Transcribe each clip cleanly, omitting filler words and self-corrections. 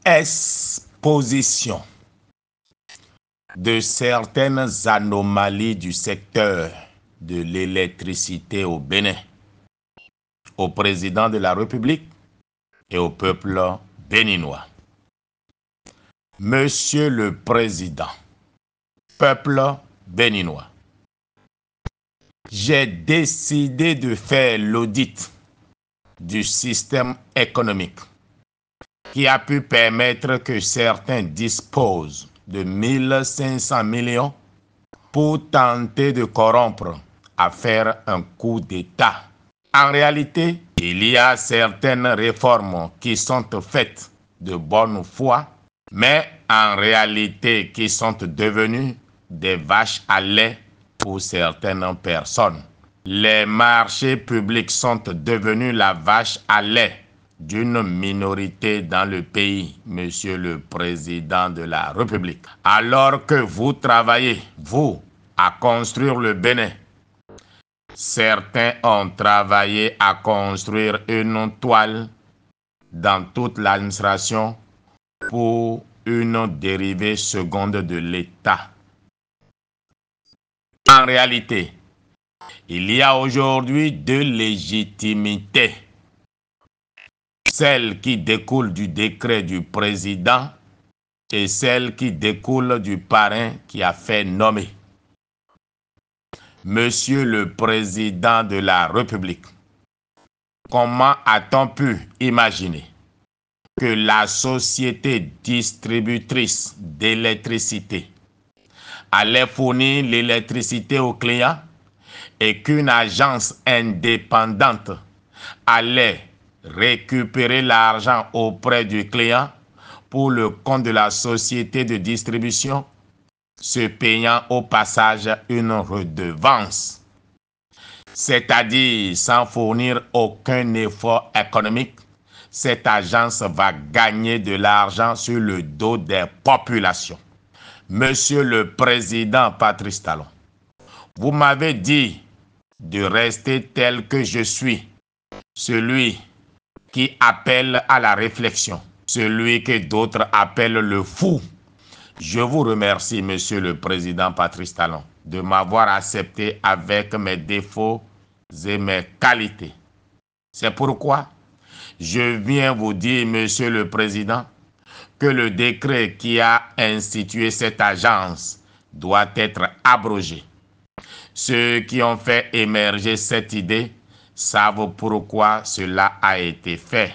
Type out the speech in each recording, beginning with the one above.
Exposition de certaines anomalies du secteur de l'électricité au Bénin, au président de la République et au peuple béninois. Monsieur le Président, peuple béninois, j'ai décidé de faire l'audit du système économique qui a pu permettre que certains disposent de 1500 millions pour tenter de corrompre à faire un coup d'État. En réalité, il y a certaines réformes qui sont faites de bonne foi, mais en réalité qui sont devenues des vaches à lait pour certaines personnes. Les marchés publics sont devenus la vache à lait d'une minorité dans le pays, Monsieur le Président de la République. Alors que vous travaillez, vous, à construire le Bénin, certains ont travaillé à construire une toile dans toute l'administration pour une dérivée seconde de l'État. En réalité, il y a aujourd'hui deux légitimités. Celle qui découle du décret du président et celle qui découle du parrain qui a fait nommer. Monsieur le Président de la République, comment a-t-on pu imaginer que la société distributrice d'électricité allait fournir l'électricité aux clients et qu'une agence indépendante allait récupérer l'argent auprès du client pour le compte de la société de distribution, se payant au passage une redevance, c'est-à-dire sans fournir aucun effort économique, cette agence va gagner de l'argent sur le dos des populations. Monsieur le Président Patrice Talon, vous m'avez dit de rester tel que je suis, celui qui appelle à la réflexion, celui que d'autres appellent le fou. Je vous remercie, Monsieur le Président Patrice Talon, de m'avoir accepté avec mes défauts et mes qualités. C'est pourquoi je viens vous dire, Monsieur le Président, que le décret qui a institué cette agence doit être abrogé. Ceux qui ont fait émerger cette idée savent pourquoi cela a été fait.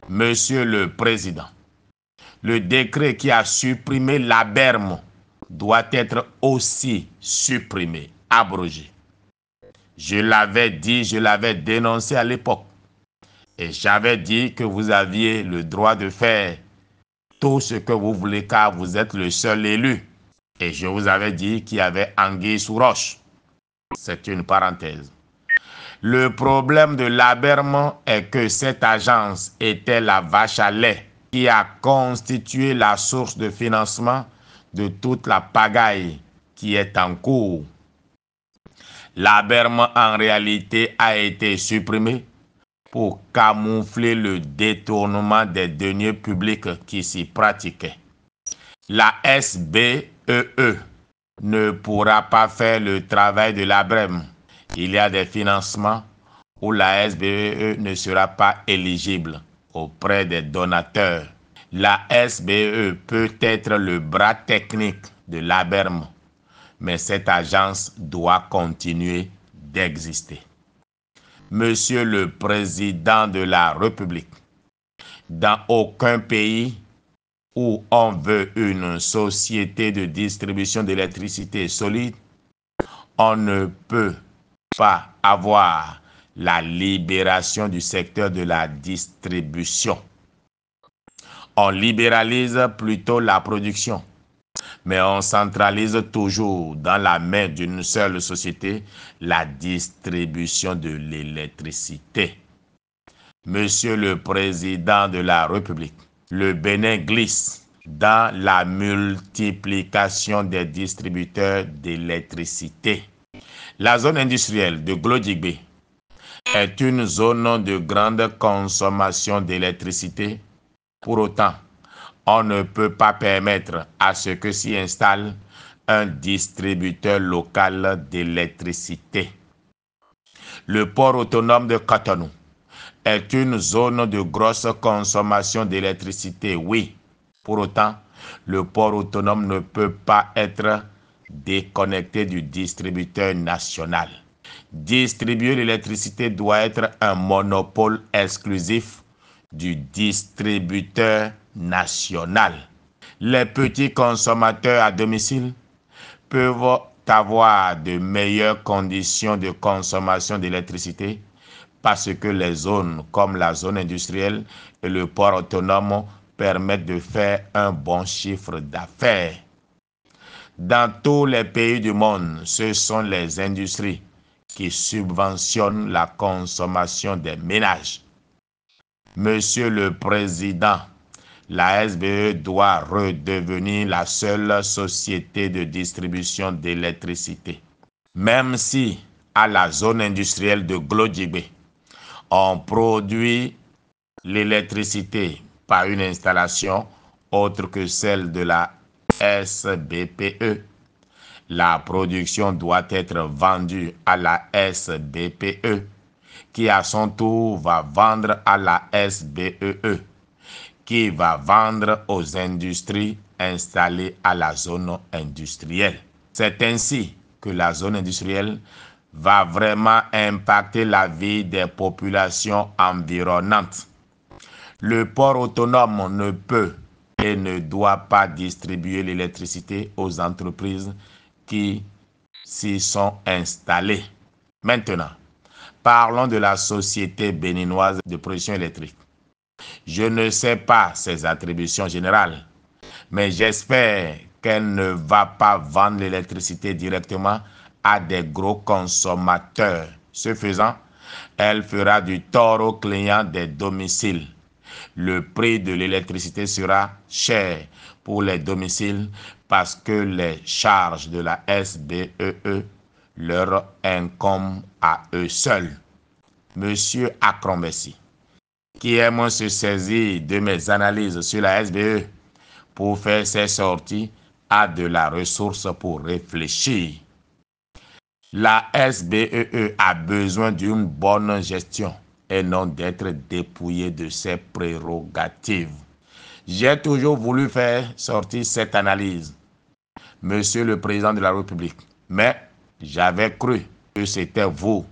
Monsieur le Président, le décret qui a supprimé la berme doit être aussi supprimé, abrogé. Je l'avais dit, je l'avais dénoncé à l'époque. Et j'avais dit que vous aviez le droit de faire tout ce que vous voulez car vous êtes le seul élu. Et je vous avais dit qu'il y avait anguille sous roche. C'est une parenthèse. Le problème de l'Abermont est que cette agence était la vache à lait qui a constitué la source de financement de toute la pagaille qui est en cours. L'Abermont en réalité a été supprimé pour camoufler le détournement des deniers publics qui s'y pratiquaient. La SBEE ne pourra pas faire le travail de l'Abermont. Il y a des financements où la SBEE ne sera pas éligible auprès des donateurs. La SBEE peut être le bras technique de l'Abermont, mais cette agence doit continuer d'exister. Monsieur le Président de la République, dans aucun pays où on veut une société de distribution d'électricité solide, on ne peut pas avoir la libération du secteur de la distribution. On libéralise plutôt la production, mais on centralise toujours dans la main d'une seule société la distribution de l'électricité. Monsieur le Président de la République, le Bénin glisse dans la multiplication des distributeurs d'électricité. La zone industrielle de Glodjigbe est une zone de grande consommation d'électricité. Pour autant, on ne peut pas permettre à ce que s'y installe un distributeur local d'électricité. Le port autonome de Cotonou est une zone de grosse consommation d'électricité, oui. Pour autant, le port autonome ne peut pas être déconnecté du distributeur national. Distribuer l'électricité doit être un monopole exclusif du distributeur national. Les petits consommateurs à domicile peuvent avoir de meilleures conditions de consommation d'électricité parce que les zones comme la zone industrielle et le port autonome permettent de faire un bon chiffre d'affaires. Dans tous les pays du monde, ce sont les industries qui subventionnent la consommation des ménages. Monsieur le Président, la SBE doit redevenir la seule société de distribution d'électricité. Même si à la zone industrielle de Glodjibé, on produit l'électricité par une installation autre que celle de la SBPE. La production doit être vendue à la SBPE, qui à son tour va vendre à la SBEE, qui va vendre aux industries installées à la zone industrielle. C'est ainsi que la zone industrielle va vraiment impacter la vie des populations environnantes. Le port autonome ne peut et ne doit pas distribuer l'électricité aux entreprises qui s'y sont installées. Maintenant, parlons de la Société béninoise de production électrique. Je ne sais pas ses attributions générales, mais j'espère qu'elle ne va pas vendre l'électricité directement à des gros consommateurs. Ce faisant, elle fera du tort aux clients des domiciles. Le prix de l'électricité sera cher pour les domiciles parce que les charges de la SBEE leur incombent à eux seuls. Monsieur Akrombessi, qui aime se saisir de mes analyses sur la SBE pour faire ses sorties, a de la ressource pour réfléchir. La SBEE a besoin d'une bonne gestion et non d'être dépouillée de ses prérogatives. J'ai toujours voulu faire sortir cette analyse, Monsieur le Président de la République, mais j'avais cru que c'était vous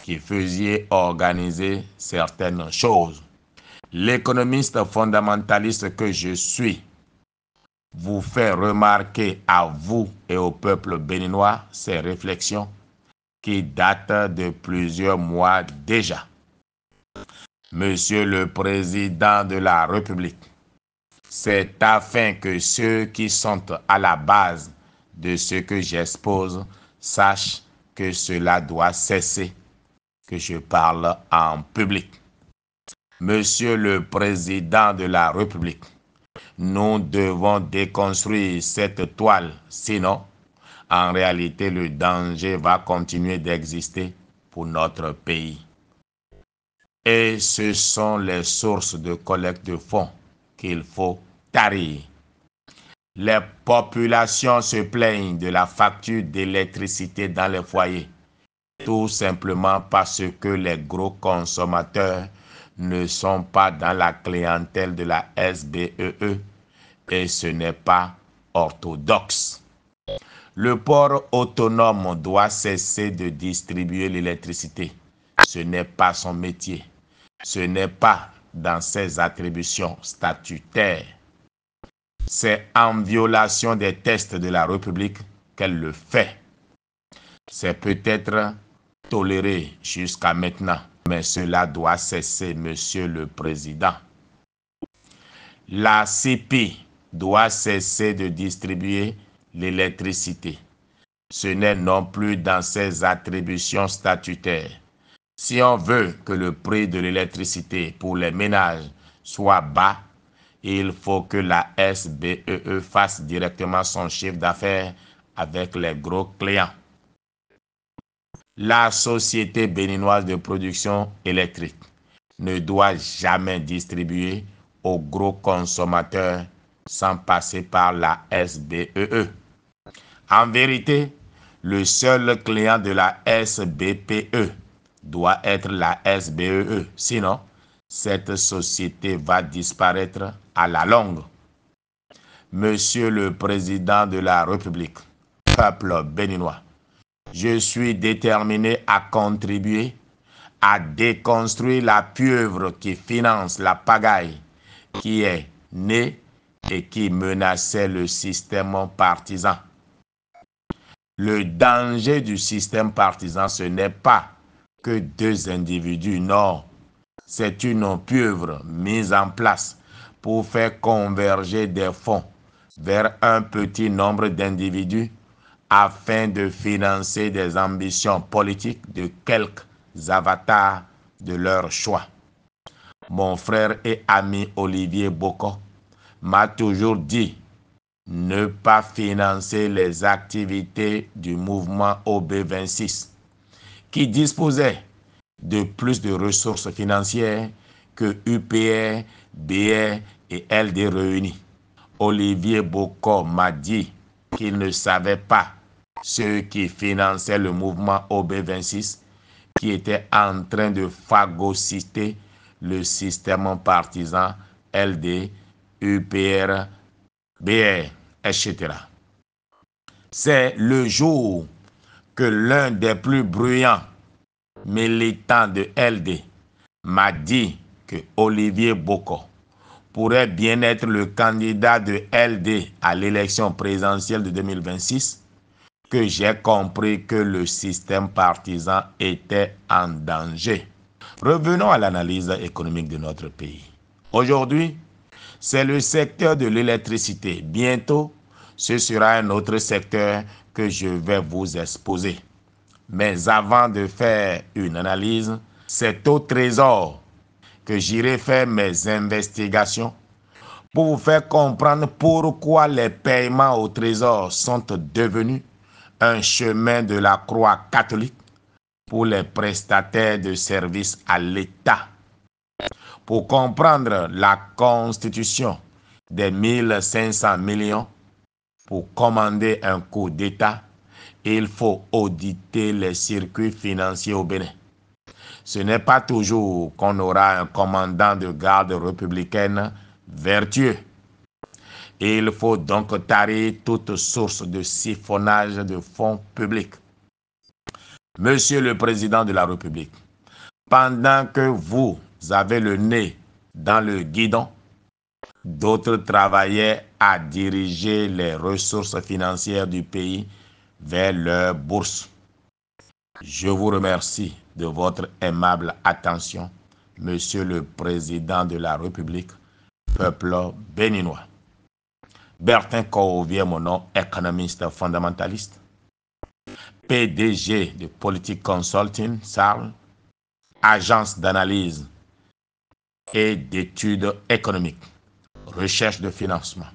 qui faisiez organiser certaines choses. L'économiste fondamentaliste que je suis vous fait remarquer à vous et au peuple béninois ces réflexions qui datent de plusieurs mois déjà. Monsieur le Président de la République, c'est afin que ceux qui sont à la base de ce que j'expose sachent que cela doit cesser, que je parle en public. Monsieur le Président de la République, nous devons déconstruire cette toile, sinon, en réalité, le danger va continuer d'exister pour notre pays. Et ce sont les sources de collecte de fonds qu'il faut tarir. Les populations se plaignent de la facture d'électricité dans les foyers, tout simplement parce que les gros consommateurs ne sont pas dans la clientèle de la SBEE et ce n'est pas orthodoxe. Le port autonome doit cesser de distribuer l'électricité. Ce n'est pas son métier. Ce n'est pas dans ses attributions statutaires. C'est en violation des textes de la République qu'elle le fait. C'est peut-être toléré jusqu'à maintenant, mais cela doit cesser, Monsieur le Président. La CIPI doit cesser de distribuer l'électricité. Ce n'est non plus dans ses attributions statutaires. Si on veut que le prix de l'électricité pour les ménages soit bas, il faut que la SBEE fasse directement son chiffre d'affaires avec les gros clients. La Société béninoise de production électrique ne doit jamais distribuer aux gros consommateurs sans passer par la SBEE. En vérité, le seul client de la SBPE doit être la SBEE. Sinon, cette société va disparaître à la longue. Monsieur le Président de la République, peuple béninois, je suis déterminé à contribuer à déconstruire la pieuvre qui finance la pagaille qui est née et qui menaçait le système partisan. Le danger du système partisan, ce n'est pas que deux individus, non. C'est une pieuvre mise en place pour faire converger des fonds vers un petit nombre d'individus afin de financer des ambitions politiques de quelques avatars de leur choix. Mon frère et ami Olivier Boko m'a toujours dit ne pas financer les activités du mouvement OB26 qui disposait de plus de ressources financières que UPR, BR et LD réunis. Olivier Boko m'a dit qu'il ne savait pas ceux qui finançaient le mouvement OB26 qui était en train de phagocyter le système partisan LD, UPR, BR, etc. C'est le jour que l'un des plus bruyants militants de LD m'a dit que Olivier Boko pourrait bien être le candidat de LD à l'élection présidentielle de 2026, que j'ai compris que le système partisan était en danger. Revenons à l'analyse économique de notre pays. Aujourd'hui, c'est le secteur de l'électricité. Bientôt, ce sera un autre secteur que je vais vous exposer. Mais avant de faire une analyse, c'est au Trésor que j'irai faire mes investigations pour vous faire comprendre pourquoi les paiements au Trésor sont devenus un chemin de la croix catholique pour les prestataires de services à l'État. Pour comprendre la constitution des 1500 millions pour commander un coup d'État, il faut auditer les circuits financiers au Bénin. Ce n'est pas toujours qu'on aura un commandant de garde républicaine vertueux. Il faut donc tarir toute source de siphonnage de fonds publics. Monsieur le Président de la République, pendant que vous avez le nez dans le guidon, d'autres travaillaient à diriger les ressources financières du pays vers leur bourse. Je vous remercie de votre aimable attention, Monsieur le Président de la République, peuple béninois. Bertin Korovie, mon nom, économiste fondamentaliste, PDG de Politique Consulting, SARL, agence d'analyse et d'études économiques, recherche de financement.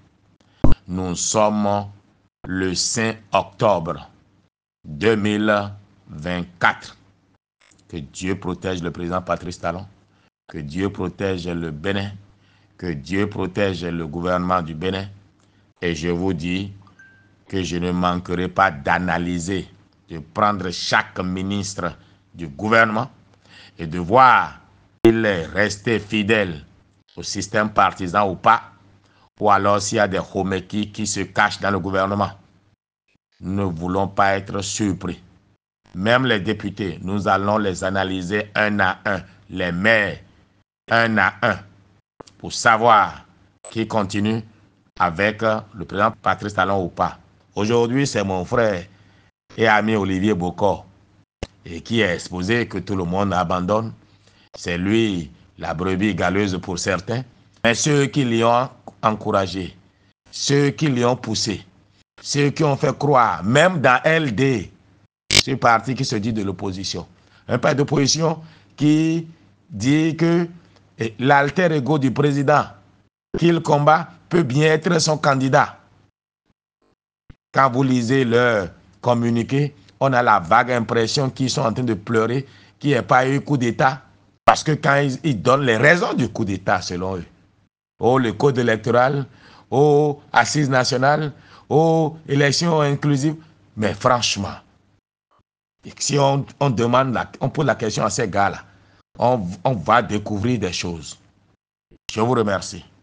Nous sommes le 5 octobre 2024. Que Dieu protège le président Patrice Talon, que Dieu protège le Bénin, que Dieu protège le gouvernement du Bénin. Et je vous dis que je ne manquerai pas d'analyser, de prendre chaque ministre du gouvernement et de voir s'il est resté fidèle au système partisan ou pas, ou alors s'il y a des homekis qui se cachent dans le gouvernement. Nous ne voulons pas être surpris. Même les députés, nous allons les analyser un à un, les maires un à un, pour savoir qui continue avec le président Patrice Talon ou pas. Aujourd'hui, c'est mon frère et ami Olivier Boko et qui est exposé que tout le monde abandonne. C'est lui la brebis galeuse pour certains. Mais ceux qui l'y ont encouragé, ceux qui l'y ont poussé, ceux qui ont fait croire, même dans LD, ce parti qui se dit de l'opposition, un parti d'opposition qui dit que l'alter ego du président qu'il combat peut bien être son candidat. Quand vous lisez leur communiqué, on a la vague impression qu'ils sont en train de pleurer qu'il n'y ait pas eu coup d'État. Parce que quand ils donnent les raisons du coup d'État, selon eux, oh, le code électoral, aux assises nationales, aux élections inclusives. Mais franchement, si on pose la question à ces gars-là, on va découvrir des choses. Je vous remercie.